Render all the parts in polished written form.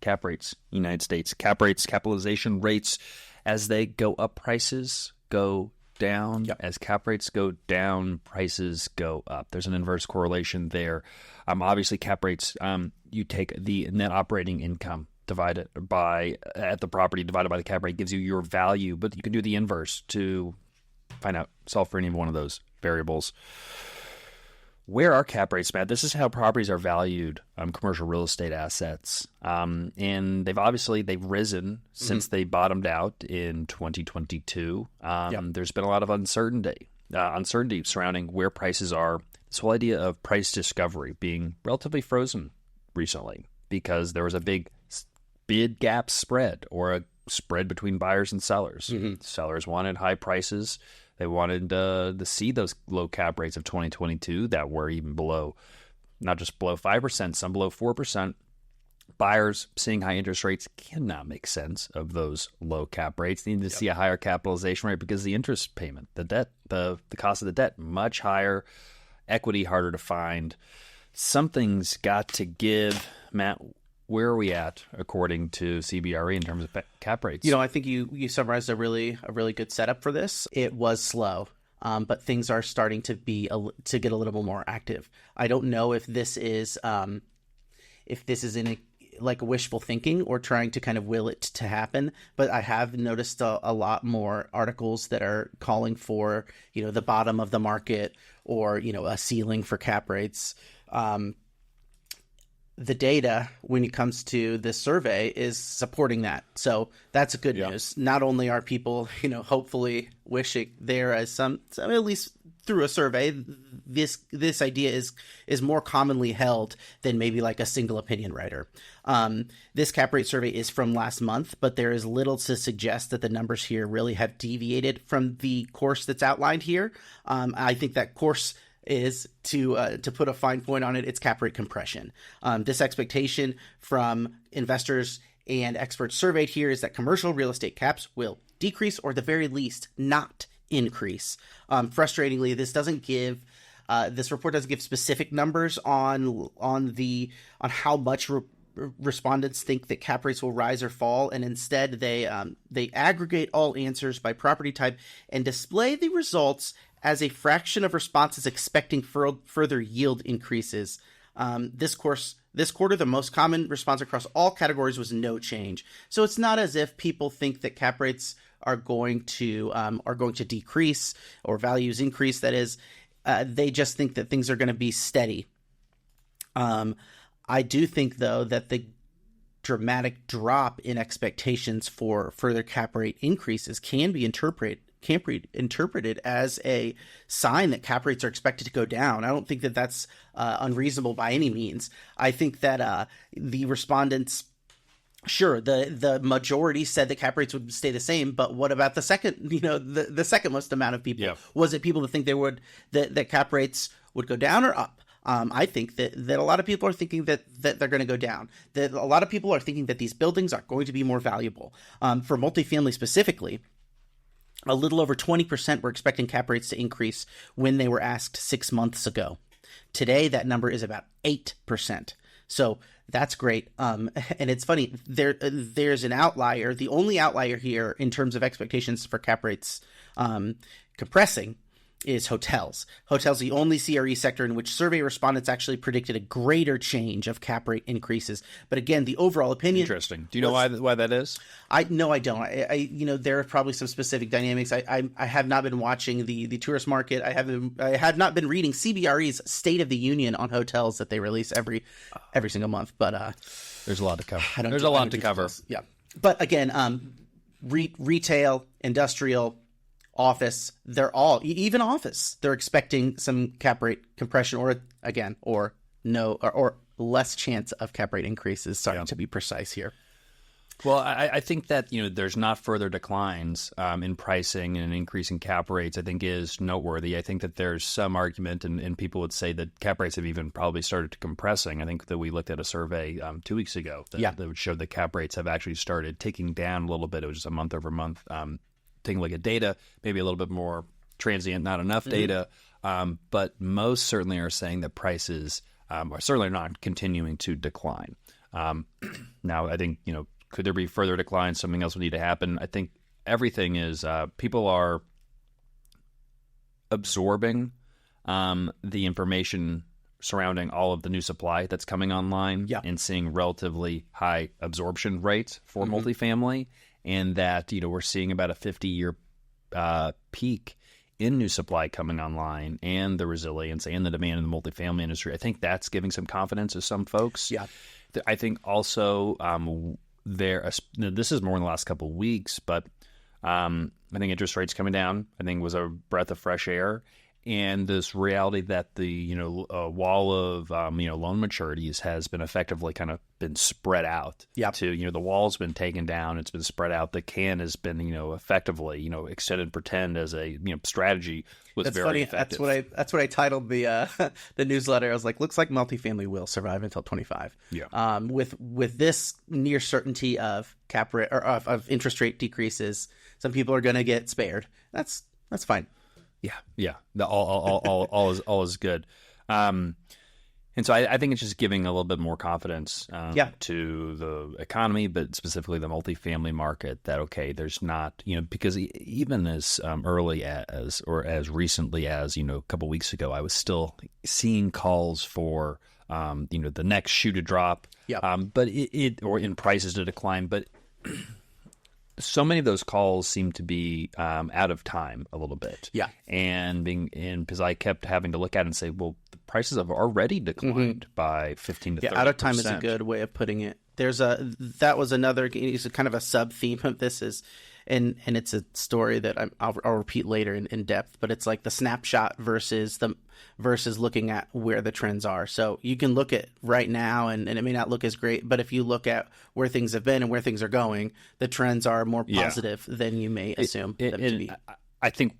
cap rates, United States. Cap rates, capitalization rates, as they go up, prices go down. Yep. As cap rates go down, prices go up. There's an inverse correlation there. Obviously, cap rates, you take the net operating income divided by at the property divided by the cap rate gives you your value, but you can do the inverse to solve for any one of those variables. Where are cap rates, Matt? This is how properties are valued, commercial real estate assets. And they've risen since they bottomed out in 2022. There's been a lot of uncertainty surrounding where prices are. This whole idea of price discovery being relatively frozen recently because there was a big bid gap spread or a spread between buyers and sellers. Sellers wanted high prices. They wanted to see those low cap rates of 2022 that were even below, not just below 5%, some below 4%. Buyers seeing high interest rates cannot make sense of those low cap rates. They need to see a higher capitalization rate because the interest payment, the debt, the cost of the debt, much higher, equity harder to find. Something's got to give. Matt, where are we at according to CBRE in terms of cap rates? I think you summarized a really good setup for this. It was slow, but things are starting to get a little bit more active. I don't know if this is in like wishful thinking or trying to kind of will it to happen, but I have noticed a lot more articles that are calling for the bottom of the market or a ceiling for cap rates. The data, when it comes to this survey, is supporting that. So that's good news. Not only are people, hopefully wishing there as some at least through a survey, this idea is more commonly held than maybe like a single opinion writer. This cap rate survey is from last month, but there is little to suggest that the numbers here really have deviated from the course that's outlined here. I think that course is to put a fine point on it. It's cap rate compression. This expectation from investors and experts surveyed here is that commercial real estate caps will decrease or at the very least not increase. Frustratingly, this report doesn't give specific numbers on how much respondents think that cap rates will rise or fall, and instead they aggregate all answers by property type and display the results as a fraction of responses expecting further yield increases. This quarter, the most common response across all categories was no change. So it's not as if people think that cap rates are going to decrease or values increase. That is, they just think that things are going to be steady. I do think, though, that the dramatic drop in expectations for further cap rate increases can be interpreted as a sign that cap rates are expected to go down. I don't think that that's unreasonable by any means. I think that the respondents, sure, the majority said that cap rates would stay the same, but what about the second, the second most amount of people? Yeah. Was it people that think that cap rates would go down or up? I think that a lot of people are thinking that they're going to go down. That a lot of people are thinking that these buildings are going to be more valuable. For multifamily specifically, a little over 20% were expecting cap rates to increase when they were asked 6 months ago. Today, that number is about 8%. So that's great. And it's funny, there's an outlier. The only outlier here in terms of expectations for cap rates compressing is hotels. Hotels, the only CRE sector in which survey respondents actually predicted a greater change of cap rate increases. But again, the overall opinion. Interesting. Do you know why that is? No, I don't. I there are probably some specific dynamics. I have not been watching the tourist market. I have not been reading CBRE's State of the Union on hotels that they release every single month. But there's a lot to cover. There's a lot to cover. Yeah. But again, retail, industrial, office, they're all, even office, they're expecting some cap rate compression or less chance of cap rate increases, to be precise here. Well, I think that, there's not further declines in pricing and an increase in cap rates, I think is noteworthy. I think that there's some argument, and people would say that cap rates have even probably started compressing. I think that we looked at a survey 2 weeks ago that would show that cap rates have actually started ticking down a little bit. It was just a month over month. Taking a look at data, maybe a little bit more transient, not enough data, but most certainly are saying that prices are certainly not continuing to decline. Now, I think, could there be further decline? Something else would need to happen. I think everything is people are absorbing the information surrounding all of the new supply that's coming online and seeing relatively high absorption rates for multifamily, and that we're seeing about a 50-year peak in new supply coming online, and the resilience and the demand in the multifamily industry. I think that's giving some confidence to some folks. Yeah, I think also this is more in the last couple of weeks, but I think interest rates coming down, I think, was a breath of fresh air. And this reality that the wall of loan maturities has been effectively kind of been spread out. To the wall's been taken down, it's been spread out. The can has been effectively extended pretend as a strategy was that's very funny. effective. That's what I titled the the newsletter. I was like, looks like multifamily will survive until 25. Yeah. With this near certainty of cap rate or of interest rate decreases, some people are going to get spared. That's fine. Yeah. All is good. And so I think it's just giving a little bit more confidence to the economy, but specifically the multifamily market, that, okay, there's not, because even as early as or as recently as, a couple weeks ago, I was still seeing calls for, the next shoe to drop, but or in prices to decline. But so many of those calls seem to be out of time a little bit. And because I kept having to look at it and say, well, the prices have already declined by 15 to 30%. Out of time is a good way of putting it. That was another, it's kind of a sub theme of this is, and it's a story that I'll repeat later in depth, but it's like the snapshot versus looking at where the trends are. So you can look at right now and it may not look as great, but if you look at where things have been and where things are going, the trends are more positive than you may assume them to be. I think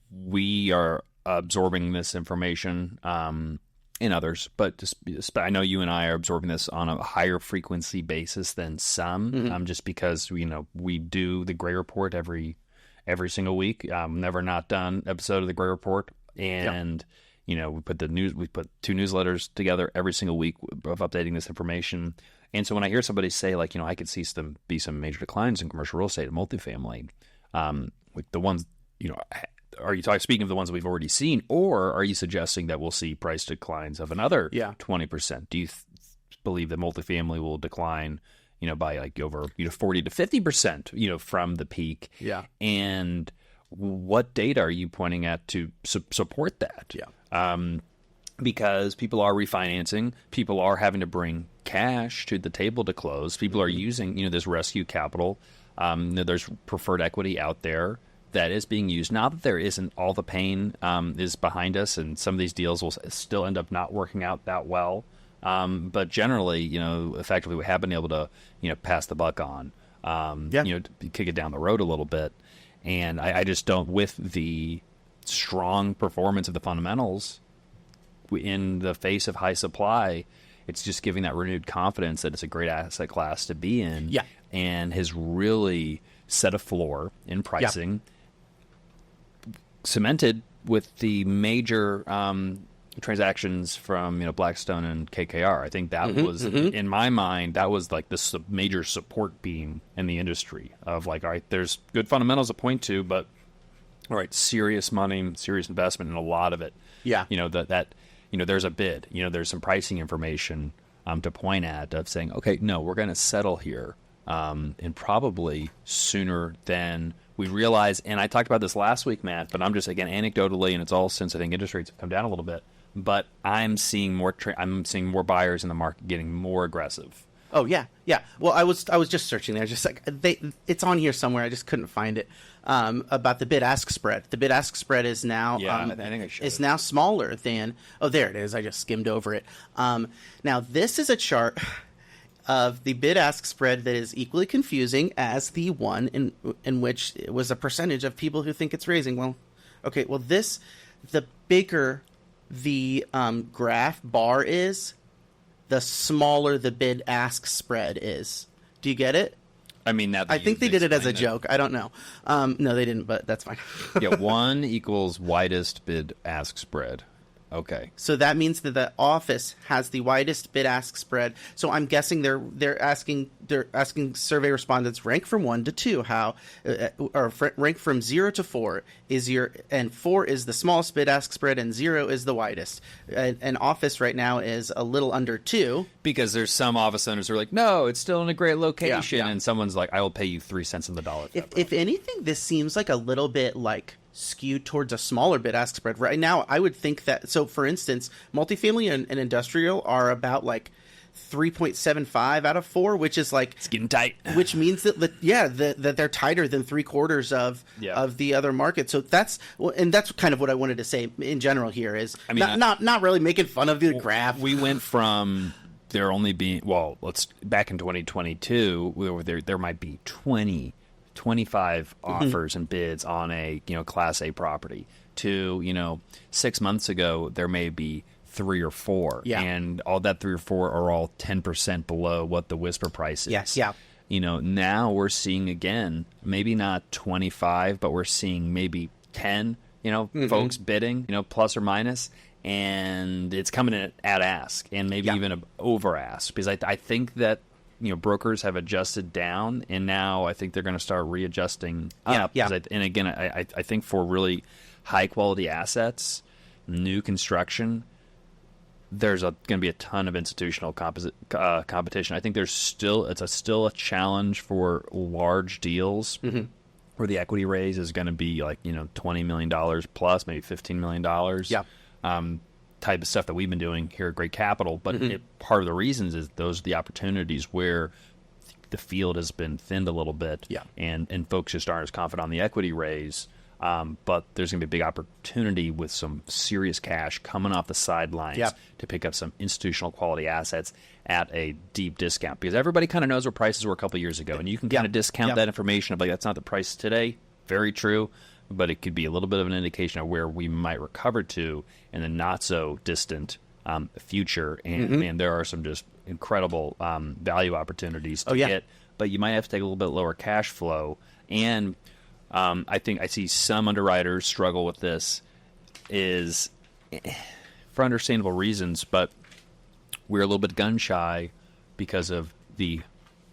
we are absorbing this information in others, but just I know you and I are absorbing this on a higher frequency basis than some, just because we do the Gray Report every single week. Never not done episode of the Gray Report, and we put two newsletters together every single week of updating this information. And so when I hear somebody say, like, I could see some major declines in commercial real estate and multifamily, with the ones, are you speaking of the ones that we've already seen, or are you suggesting that we'll see price declines of another 20%? Do you believe that multifamily will decline, by like over 40 to 50%, from the peak? And what data are you pointing at to support that? Because people are refinancing, people are having to bring cash to the table to close. People are using, this rescue capital. There's preferred equity out there that is being used. Not that there isn't, all the pain is behind us, and some of these deals will still end up not working out that well. But generally, effectively we have been able to, pass the buck on, kick it down the road a little bit. And I just don't, with the strong performance of the fundamentals in the face of high supply, it's just giving that renewed confidence that it's a great asset class to be in, and has really set a floor in pricing, cemented with the major transactions from Blackstone and KKR. I think that was, in my mind, that was like the major support beam in the industry of like, all right, there's good fundamentals to point to, but all right, serious money, serious investment, and a lot of it. There's a bid. There's some pricing information to point at of saying, okay, no, we're going to settle here, and probably sooner than we realize. And I talked about this last week, Matt, but I'm just, again, anecdotally, and it's all since I think interest rates have come down a little bit. But I'm seeing more buyers in the market getting more aggressive. Oh yeah. Well, I was just searching there, just like it's on here somewhere. I just couldn't find it. About the bid-ask spread. The bid-ask spread is now I think I should. Is now smaller than. Oh, there it is. I just skimmed over it. Now this is a chart of the bid-ask spread that is equally confusing as the one in which it was a percentage of people who think it's raising. Well, okay. Well, the bigger the graph bar is, the smaller the bid-ask spread is. Do you get it? I mean, I think they did it as a joke. I don't know. No, they didn't, but that's fine. 1 equals widest bid-ask spread. Okay. So that means that the office has the widest bid-ask spread. So I'm guessing they're asking survey respondents rank from 1 to 2, rank from 0 to 4 and 4 is the smallest bid-ask spread and 0 is the widest. An office right now is a little under 2 because there's some office owners who are like, no, it's still in a great location, and someone's like, I will pay you 3 cents on the dollar. If anything, this seems like a little bit like skewed towards a smaller bid-ask spread. Right now, I would think that, so for instance, multifamily and industrial are about like 3.75 out of 4, which is like... It's getting tight. Which means that they're tighter than 3/4 of the other market. So that's kind of what I wanted to say in general here is, I mean, not really making fun of the graph. We went from there only being, back in 2022, there might be 25 offers and bids on a Class A property to 6 months ago there may be 3 or 4, and all that 3 or 4 are all 10% below what the whisper price is. Yes, yeah. Now we're seeing again maybe not 25, but we're seeing maybe 10. Folks bidding plus or minus, and it's coming in at ask and maybe even over ask, because I think that brokers have adjusted down, and now I think they're going to start readjusting up. And again, I think for really high quality assets, new construction, there's going to be a ton of institutional competition. I think it's still a challenge for large deals where the equity raise is going to be like $20 million plus, maybe $15 million. Type of stuff that we've been doing here at Great Capital, but part of the reasons is those are the opportunities where the field has been thinned a little bit, and folks just aren't as confident on the equity raise. But there's going to be a big opportunity with some serious cash coming off the sidelines to pick up some institutional quality assets at a deep discount, because everybody kind of knows where prices were a couple of years ago, and you can kind of discount that information of like, that's not the price today. Very true. But it could be a little bit of an indication of where we might recover to in the not so distant future. And there are some just incredible value opportunities to get, but you might have to take a little bit lower cash flow. And I think I see some underwriters struggle with this is for understandable reasons, but we're a little bit gun shy because of the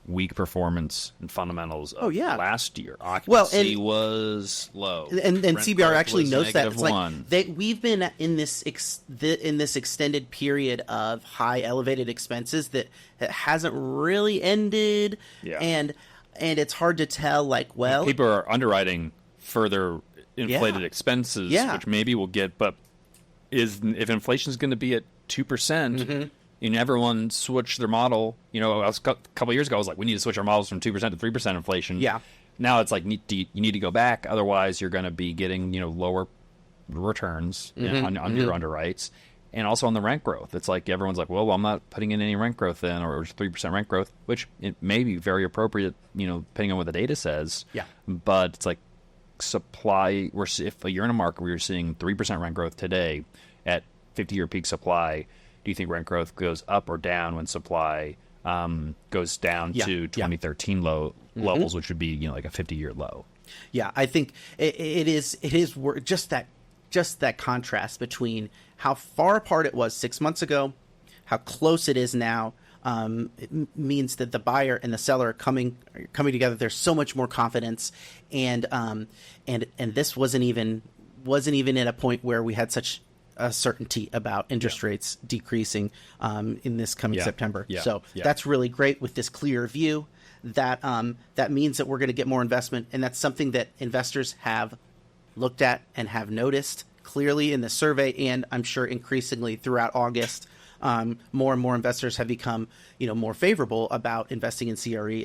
weak performance and fundamentals of last year. Occupancy was low, and CBR actually knows that. It's like we've been in this extended period of high elevated expenses that hasn't really ended, and it's hard to tell. Like, well, people are underwriting further inflated expenses, which maybe we'll get, but if inflation is going to be at 2%. And everyone switched their model. A couple of years ago, I was like, we need to switch our models from 2% to 3% inflation. Yeah. Now it's like you need to go back. Otherwise, you're going to be getting lower returns on your underwrites, and also on the rent growth. It's like everyone's like, well, I'm not putting in any rent growth then, or 3% rent growth, which it may be very appropriate, depending on what the data says. Yeah. But it's like supply. If you're in a market where you're seeing 3% rent growth today at 50-year peak supply, do you think rent growth goes up or down when supply goes down to 2013 levels, which would be like a 50-year low? Yeah, I think it is just that contrast between how far apart it was 6 months ago, how close it is now. It means that the buyer and the seller are coming together. There's so much more confidence, and this wasn't even at a point where we had such a certainty about interest rates decreasing in this coming September. So that's really great with this clear view. That means that we're going to get more investment, and that's something that investors have looked at and have noticed clearly in the survey, and I'm sure increasingly throughout August. More and more investors have become more favorable about investing in CRE